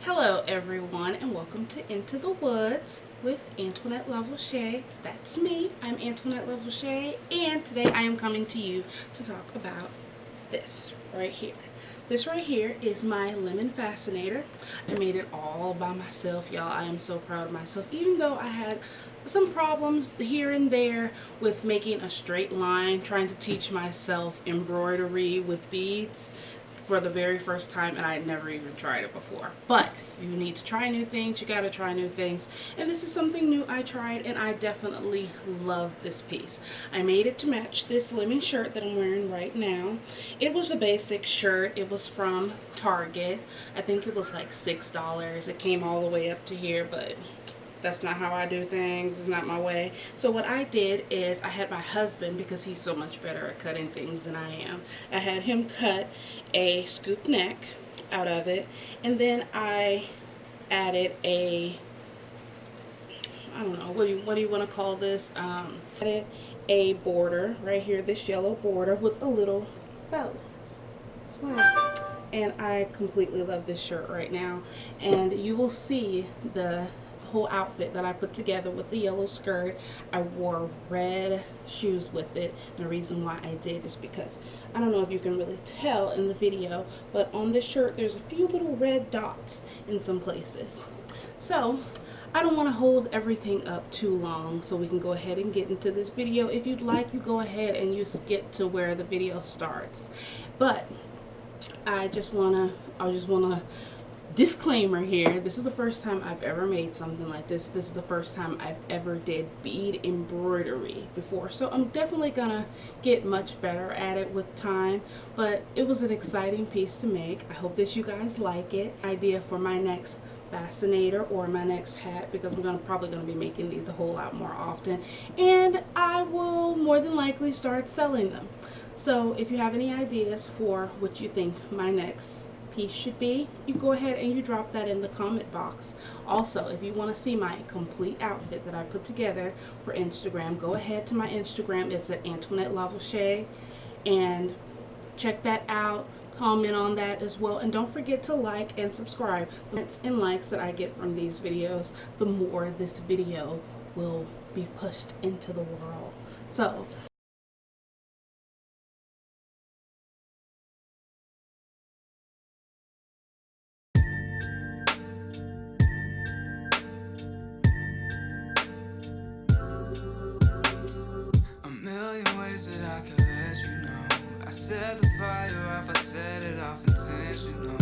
Hello everyone and welcome to Into the Woods with Antoinette Lejai. That's me. I'm Antoinette Lejai and today I am coming to you to talk about this right here. This right here is my lemon fascinator. I made it all by myself, y'all. I am so proud of myself, even though I had some problems here and there with making a straight line, trying to teach myself embroidery with beads for the very first time, and I had never even tried it before. But you need to try new things. You gotta try new things, and this is something new I tried, and I definitely love this piece. I made it to match this lemon shirt that I'm wearing right now. It was a basic shirt. It was from Target. I think it was like $6. It came all the way up to here, but that's not how I do things. It's not my way. So what I did is I had my husband, because he's so much better at cutting things than I am, I had him cut a scoop neck out of it, and then I added I don't know, what do you want to call this? Added a border right here, this yellow border with a little bow. Swag. And I completely love this shirt right now, and you will see the whole outfit that I put together with the yellow skirt. I wore red shoes with it. The reason why I did is because I don't know if you can really tell in the video, but on this shirt there's a few little red dots in some places. So I don't want to hold everything up too long, so we can go ahead and get into this video. If you'd like, you go ahead and you skip to where the video starts. But I just wanna disclaimer here, this is the first time I've ever made something like this. This is the first time I've ever did bead embroidery before, so I'm definitely gonna get much better at it with time, but it was an exciting piece to make. I hope that you guys like it. Idea for my next fascinator or my next hat, because I'm probably gonna be making these a whole lot more often, and I will more than likely start selling them. So if you have any ideas for what you think my next piece should be, you go ahead and you drop that in the comment box. Also, if you want to see my complete outfit that I put together for Instagram, go ahead to my Instagram. It's at Antoinette Lejai, and check that out. Comment on that as well, and don't forget to like and subscribe. The comments and likes that I get from these videos, the more this video will be pushed into the world. So a million ways that I can let you know. I set the fire off, I set it off intentional.